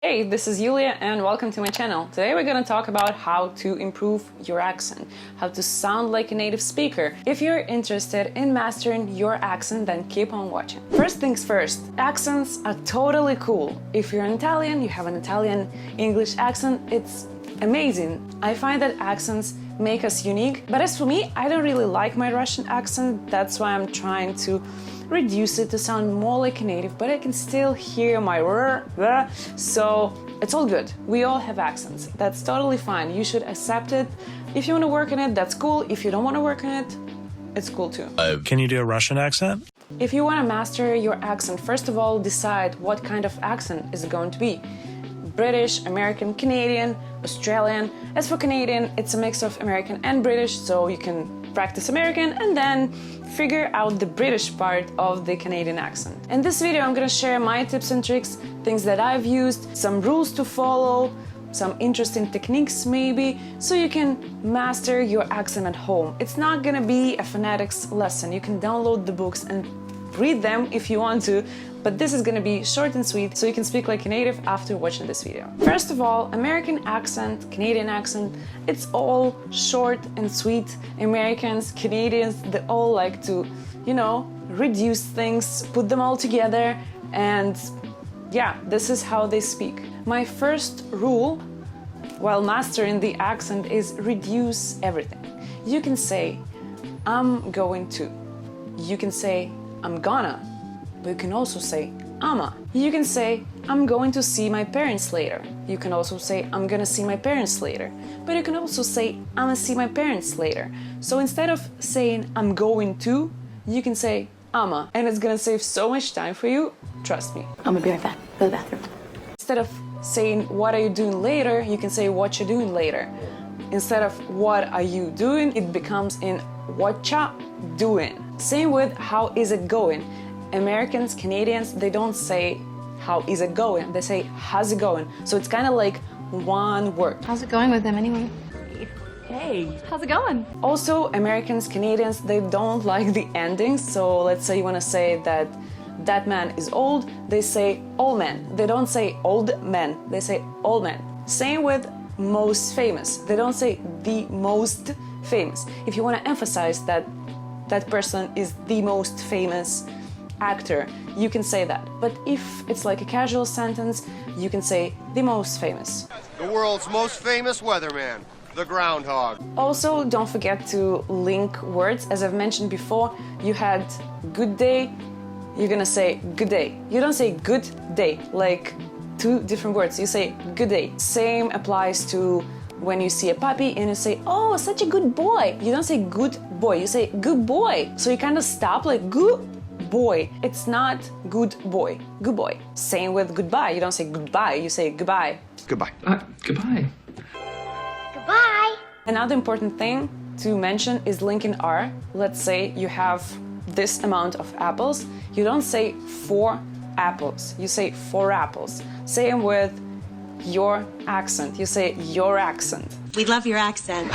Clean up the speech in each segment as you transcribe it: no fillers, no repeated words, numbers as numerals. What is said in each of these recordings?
Hey, this is Yulia and welcome to my channel. Today we're gonna talk about how to improve your accent, how to sound like a native speaker. If you're interested in mastering your accent, then keep on watching. First things first, accents are totally cool. If you're an Italian, you have an Italian English accent, it's amazing. I find that accents make us unique, but as for me, I don't really like my Russian accent. That's why I'm trying to reduce it to sound more like a native, but I can still hear my so it's all good. We all have accents. That's totally fine. You should accept it. If you want to work on it, that's cool. If you don't want to work on it, it's cool too. Can you do a Russian accent? If you want to master your accent, first of all, decide what kind of accent is it going to be. British, American, Canadian, Australian. As for Canadian, it's a mix of American and British, so you can practice American and then figure out the British part of the Canadian accent. In this video, I'm gonna share my tips and tricks, things that I've used, some rules to follow, some interesting techniques maybe, so you can master your accent at home. It's not gonna be a phonetics lesson. You can download the books and read them if you want to, but this is gonna be short and sweet so you can speak like a native after watching this video. First of all, American accent, Canadian accent, it's all short and sweet. Americans, Canadians, they all like to, reduce things, put them all together, and yeah, this is how they speak. My first rule while mastering the accent is reduce everything. You can say, I'm going to. You can say, I'm gonna. But you can also say, I'ma. You can say, I'm going to see my parents later. You can also say, I'm gonna see my parents later. But you can also say, I'ma see my parents later. So instead of saying, I'm going to, you can say, I'ma. And it's gonna save so much time for you, trust me. I'm gonna be right back to the bathroom. Instead of saying, what are you doing later, you can say, what you doing later. Instead of, what are you doing, it becomes in, what ya doing. Same with, how is it going. Americans, Canadians, they don't say, how is it going? They say, how's it going? So it's kind of like one word. How's it going with them anyway? Hey, how's it going? Also, Americans, Canadians, they don't like the endings. So let's say you want to say that that man is old, they say old man. They don't say old man, they say old man. Same with most famous. They don't say the most famous. If you want to emphasize that that person is the most famous actor, you can say that. But if it's like a casual sentence, you can say the most famous. The world's most famous weatherman, the groundhog. Also, don't forget to link words. As I've mentioned before, you had good day, you're gonna say good day. You don't say good day, like two different words. You say good day. Same applies to when you see a puppy and you say, oh, such a good boy. You don't say good boy, you say good boy. So you kind of stop like good boy. It's not good boy, good boy. Same with goodbye. You don't say goodbye, you say goodbye. Goodbye. Goodbye. Goodbye. Another important thing to mention is linking R. Let's say you have this amount of apples. You don't say 4 apples, you say 4 apples. Same with your accent. You say your accent. We love your accent.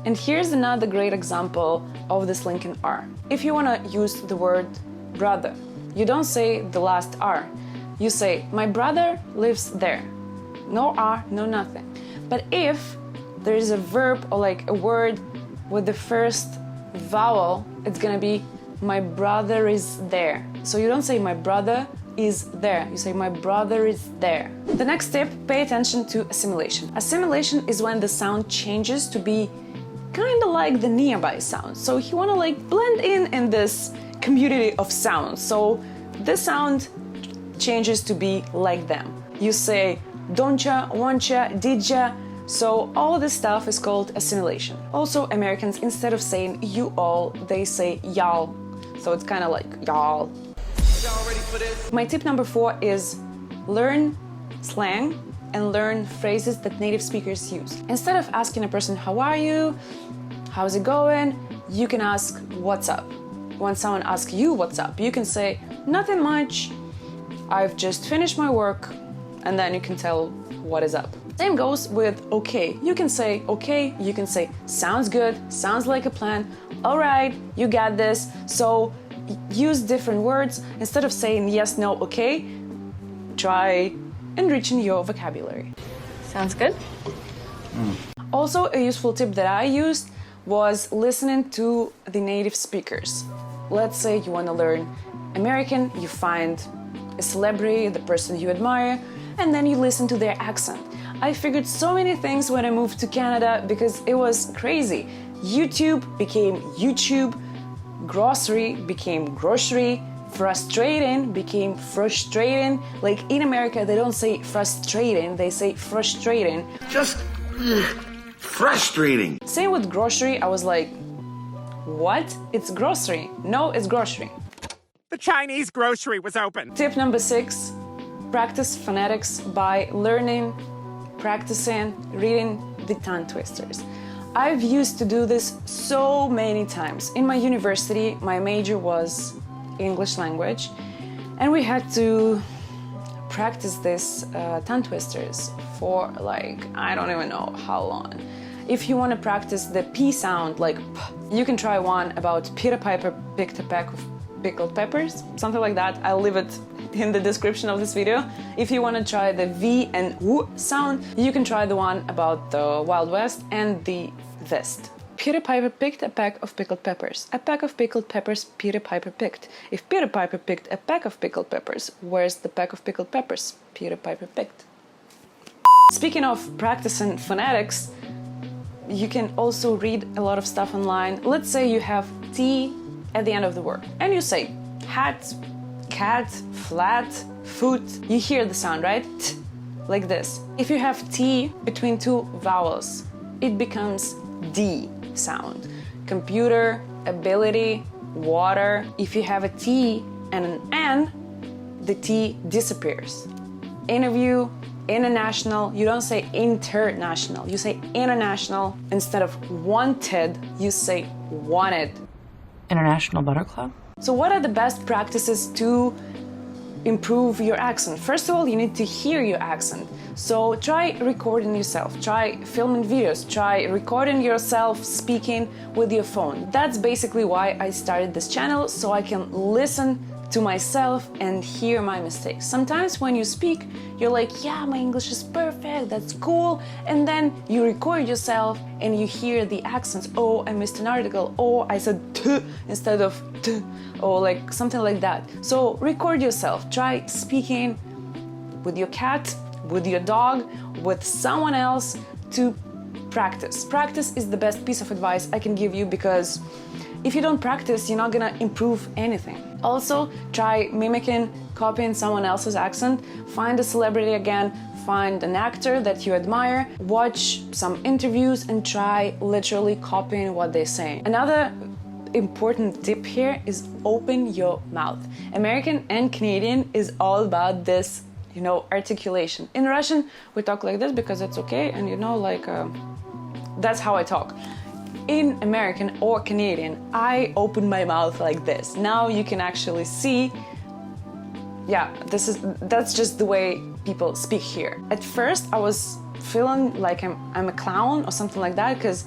And here's another great example of this linking R. If you want to use the word brother, you don't say the last R. You say, my brother lives there. No R, no nothing. But if there is a verb or like a word with the first vowel, it's gonna be, my brother is there. So you don't say, my brother is there. You say, my brother is there. The next tip, pay attention to assimilation. Assimilation is when the sound changes to be kind of like the nearby sound. So you want to like blend in this community of sounds. So this sound changes to be like them. You say, don'tcha, wantcha, didja. So all this stuff is called assimilation. Also, Americans, instead of saying you all, they say y'all. So it's kind of like y'all. Y'all ready for this? My tip number 4 is learn slang and learn phrases that native speakers use. Instead of asking a person, how are you? How's it going? You can ask, what's up? When someone asks you what's up, you can say, nothing much. I've just finished my work. And then you can tell what is up. Same goes with okay. You can say okay, you can say sounds good, sounds like a plan, all right, you got this. So use different words. Instead of saying yes, no, okay, try enriching your vocabulary. Sounds good. Also, a useful tip that I used was listening to the native speakers. Let's say you want to learn American, you find a celebrity, the person you admire, and then you listen to their accent. I figured so many things when I moved to Canada because it was crazy. YouTube became YouTube, grocery became grocery, frustrating became frustrating. Like in America, they don't say frustrating, they say frustrating. Just frustrating. Same with grocery, I was like, what? It's grocery. No, it's grocery. The Chinese grocery was open. Tip number 6, practice phonetics by learning, practicing, reading the tongue twisters. I've used to do this so many times. In my university, my major was English language, and we had to practice this tongue twisters for like, I don't even know how long. If you want to practice the P sound, like P, you can try one about Peter Piper picked a peck of pickled peppers, something like that. I'll leave it in the description of this video. If you want to try the V and W sound, you can try the one about the Wild West and the Vest. Peter Piper picked a peck of pickled peppers. A peck of pickled peppers Peter Piper picked. If Peter Piper picked a peck of pickled peppers, where's the peck of pickled peppers Peter Piper picked? Speaking of practicing phonetics, you can also read a lot of stuff online. Let's say you have T at the end of the word, and you say hat, cat, flat, foot. You hear the sound, right? T, like this. If you have T between two vowels, it becomes D sound. Computer, ability, water. If you have a T and an N, the T disappears. Interview, international, you don't say international, you say international. Instead of wanted, you say wanted. International Butter Club? So what are the best practices to improve your accent? First of all, you need to hear your accent. So try recording yourself, try filming videos, try recording yourself speaking with your phone. That's basically why I started this channel, so I can listen to myself and hear my mistakes. Sometimes when you speak, you're like, yeah, my English is perfect, that's cool, and then you record yourself and you hear the accents. Oh, I missed an article. Oh, I said t instead of t, or like something like that. So record yourself. Try speaking with your cat, with your dog, with someone else to practice. Practice is the best piece of advice I can give you, because if you don't practice, you're not gonna improve anything. Also, try mimicking, copying someone else's accent. Find a celebrity again, find an actor that you admire, watch some interviews and try literally copying what they say. Another important tip here is open your mouth. American and Canadian is all about this, you know, articulation. In Russian, we talk like this because it's okay, and you know, like, that's how I talk. In American or Canadian, I open my mouth like this. Now you can actually see, yeah, that's just the way people speak here. At first, I was feeling like I'm a clown or something like that, because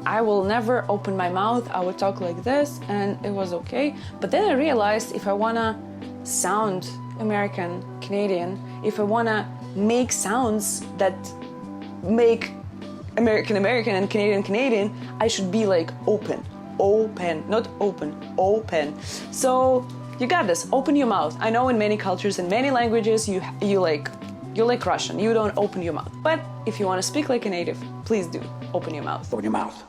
I will never open my mouth. I would talk like this, and it was okay. But then I realized if I wanna sound American, Canadian, if I wanna make sounds that make American and Canadian, I should be like open, not open, open. So you got this, open your mouth. I know in many cultures, in many languages, you're like Russian, you don't open your mouth. But if you want to speak like a native, please do open your mouth. Open your mouth.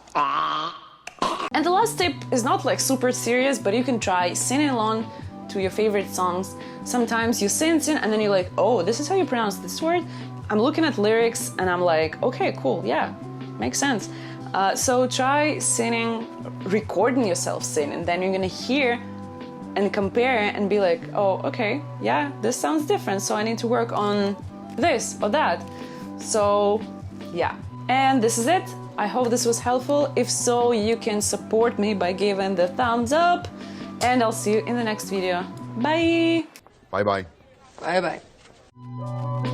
And the last tip is not like super serious, but you can try singing along to your favorite songs. Sometimes you sing, and then you're like, oh, this is how you pronounce this word? I'm looking at lyrics and I'm like, okay, cool, yeah, makes sense. So try singing, recording yourself singing, then you're gonna hear and compare and be like, oh, okay, yeah, this sounds different, so I need to work on this or that. So, yeah. And this is it. I hope this was helpful. If so, you can support me by giving the thumbs up, and I'll see you in the next video. Bye! Bye-bye. Bye-bye.